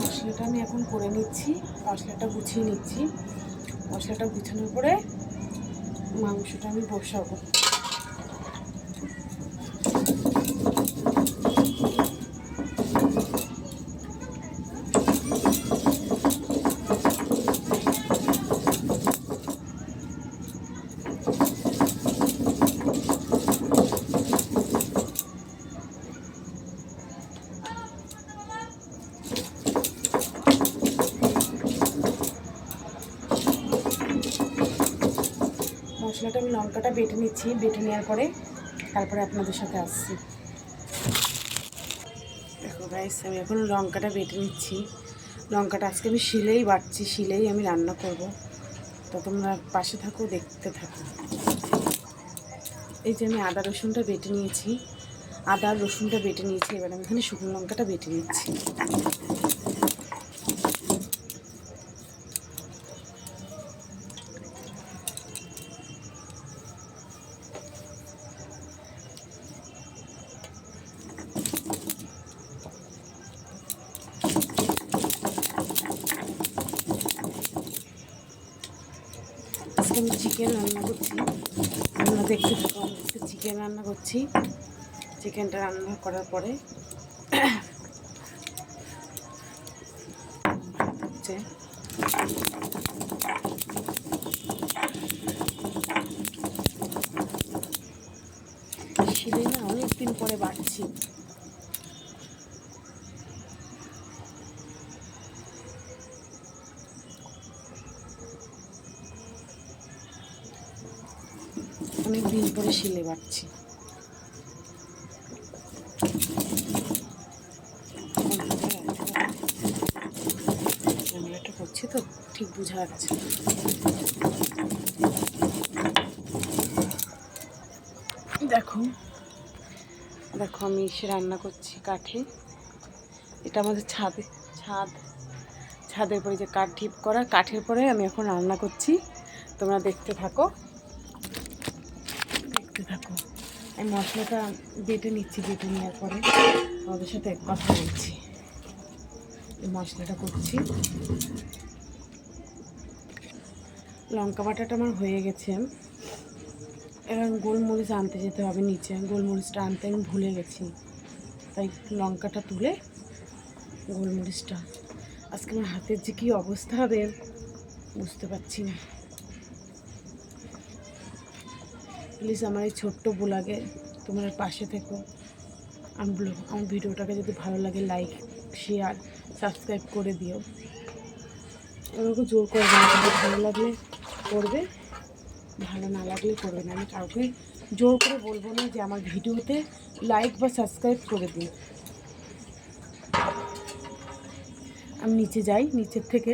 মশলাটা আমি এখন করে নিচ্ছি, মশলাটা গুছিয়ে নিচ্ছি। মশলাটা গুছানোর পরে মাংসটা আমি বসাবো। মশলাটা আমি লঙ্কাটা বেটে নিচ্ছি, বেটে নেওয়ার পরে তারপরে আপনাদের সাথে আসছি। দেখো গাইস, আমি এখন লঙ্কাটা বেটে নিচ্ছি। লঙ্কাটা আজকে আমি শিলেই বাটছি, শিলেই আমি রান্না করব। তো তোমরা পাশে থাকো, দেখতে থাকো। এই যে আমি আদা রসুনটা বেটে নিয়েছি, আদা রসুনটা বেটে নিয়েছি। এবার আমি এখানে শুকনো লঙ্কাটা বেটে নিচ্ছি। আজকে আমি চিকেন রান্না করছি, আমরা দেখতে থাকো। আমি আজকে চিকেন রান্না করছি। চিকেনটা রান্না করার পরে হচ্ছে শিলে না অনেক দিন পরে বাড়ছি। অনেক দিন পরে শিলে বাড়ছি। ক্যামেরাটা করছি তো ঠিক বোঝা যাচ্ছে। দেখো দেখো, আমি এসে রান্না করছি কাঠে। এটা আমাদের ছাদের পরে যে কাঠ ঢিপ করা, কাঠের পরে আমি এখন রান্না করছি। তোমরা দেখতে থাকো, দেখতে থাকো। আমি মশলাটা বেটে নিচ্ছি, বেটে নেওয়ার পরে আমাদের সাথে কথা বলছি। এই মশলাটা করছি। লঙ্কা বাটাটা আমার হয়ে গেছে। এবার গোলমরিচ আনতে যেতে হবে নিচে। গোলমরিচটা আনতে আমি ভুলে গেছি, তাই লঙ্কাটা তুলে গোলমরিচটা। আজকে আমার হাতের যে কী অবস্থা হবে বুঝতে পারছি না। প্লিজ আমার এই ছোট্ট ব্লগে তোমার পাশে থেকো। আমার ভিডিওটাকে যদি ভালো লাগে লাইক, শেয়ার, সাবস্ক্রাইব করে দিও। আমাকে জোর করবে না, ভালো লাগলে করবে, ভালো না লাগলে করবে না। আমি কাউকে জোর করে বলবো না যে আমার ভিডিওতে লাইক বা সাবস্ক্রাইব করে দিন। আমি নিচে যাই, নিচের থেকে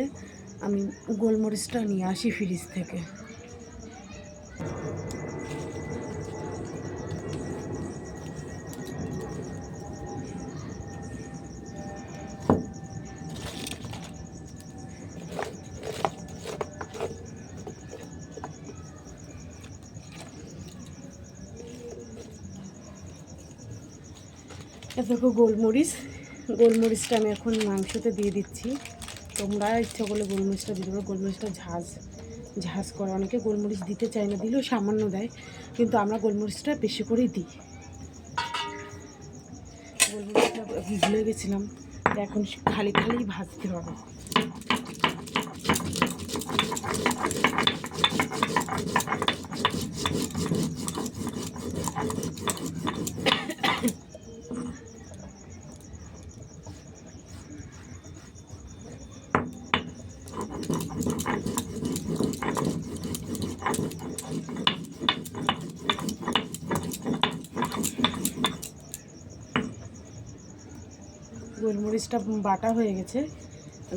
আমি গোলমরিচটা নিয়ে আসি ফ্রিজ থেকে। দেখো গোলমরিচটা আমি এখন মাংসতে দিয়ে দিচ্ছি। তোমরা ইচ্ছা করলে গোলমরিচটা দিতে পারো। গোলমরিচটা ঝাঁজ করে, অনেকে গোলমরিচ দিতে চায় না, দিলেও সামান্য দেয়, কিন্তু আমরা গোলমরিচটা বেশি করেই দিই। গোলমরিচটা ভুলে গেছিলাম, এখন খালি ভাজতে হবে। গোলমরিচটা বাটা হয়ে গেছে।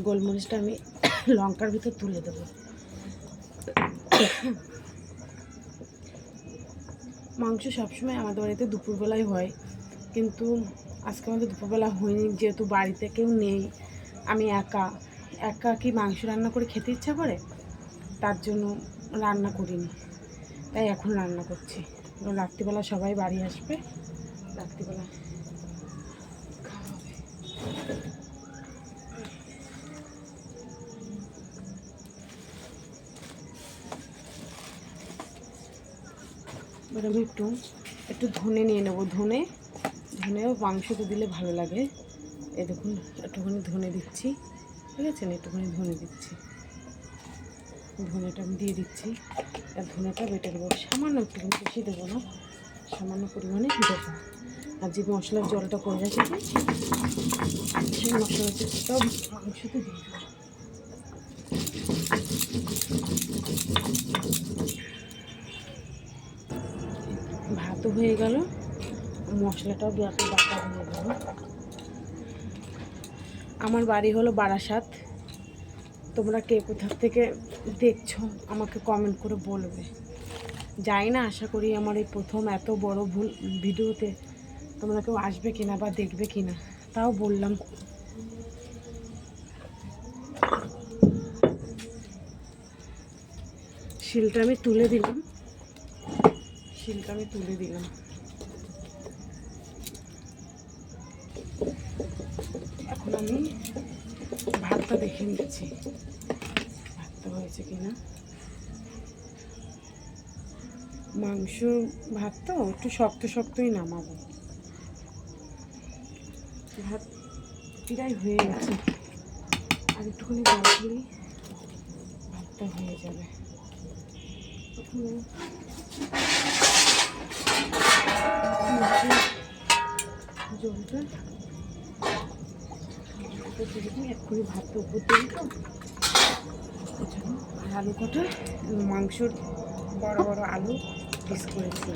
গোলমরিচটা আমি লঙ্কার ভিতর তুলে দেবো। মাংস সবসময় আমাদের বাড়িতে দুপুরবেলায় হয়, কিন্তু আজকে আমাদের দুপুরবেলা হয়নি, যেহেতু বাড়িতে কেউ নেই। আমি একা কি মাংস রান্না করে খেতে ইচ্ছা করে, তার জন্য রান্না করিনি, তাই এখন রান্না করছি। রাত্রিবেলা সবাই বাড়ি আসবে, রাত্রিবেলা এবার আমি একটু একটু ধনে নিয়ে নেবো। ধনেও মাংসতে দিলে ভালো লাগে। এই দেখুন একটুখানি ধনে দিচ্ছি, ঠিক আছে না, একটুখানি ধনে দিচ্ছি। ধনেটা আমি দিয়ে দিচ্ছি। আর ধনেটা বেটে দেবো, সামান্য একটুখানি, বেশি দেবো না, সামান্য পরিমাণে দেবো। আর যে মশলার জলটা করে রেখেছি সেই মশলার জলটাও মাংসতে দিয়ে দেবো। ভাতও হয়ে গেল, মশলাটাও গ্যাপে বাটা হয়ে গেল। আমার বাড়ি হলো বারাসাত। তোমরা কে কোথা থেকে দেখছো আমাকে কমেন্ট করে বলবে। যাই না, আশা করি আমার এই প্রথম এত বড় ভুল ভিডিওতে তোমরা কেউ আসবে কিনা বা দেখবে কিনা, তাও বললাম। শিলটা আমি তুলে দিলাম, এখন আমি ভাতটা দেখে নিচ্ছি ভাতটা হয়েছে কিনা। মাংস ভাত তো একটু শক্ত শক্তই নামাবো। ভাত প্রায় হয়ে গেছে, আর একটুখানি জল দিই ভাতটা হয়ে যাবে। জলটা তুলে দিই, এক্ষুনি ভাতটা উপর দিই। তো আর আলু কটা, মাংসর বড় বড় আলু পিস করেছি।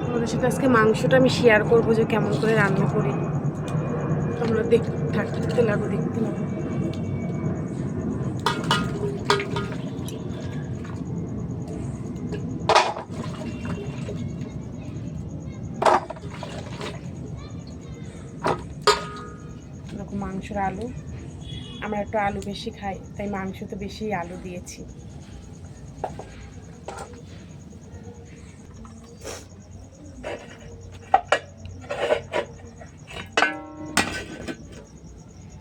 তোমাদের সাথে আজকে মাংসটা আমি শেয়ার করবো যে কেমন করে রান্না করি। তোমরা দেখতে লাগো। দেখো মাংসের আলু, আমরা একটু আলু বেশি খাই, তাই মাংসতে বেশি আলু দিয়েছি।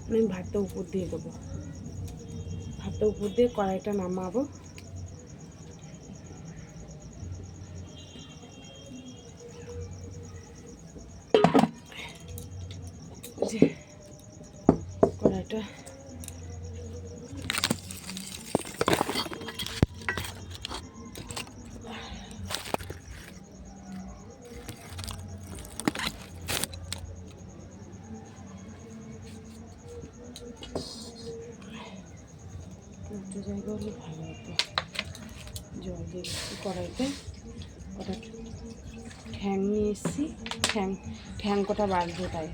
আমি ভাতটা উপর দিয়ে দেবো, ভাতটা উপর দিয়ে কড়াইটা নামাবো। যে কড়াইটা একটু জায়গা হলে ভালো হতো। জল দিয়ে কড়াইতে কটা ঠ্যাং নিয়ে এসেছি, ঠ্যাং কটা বাড়বে তাই।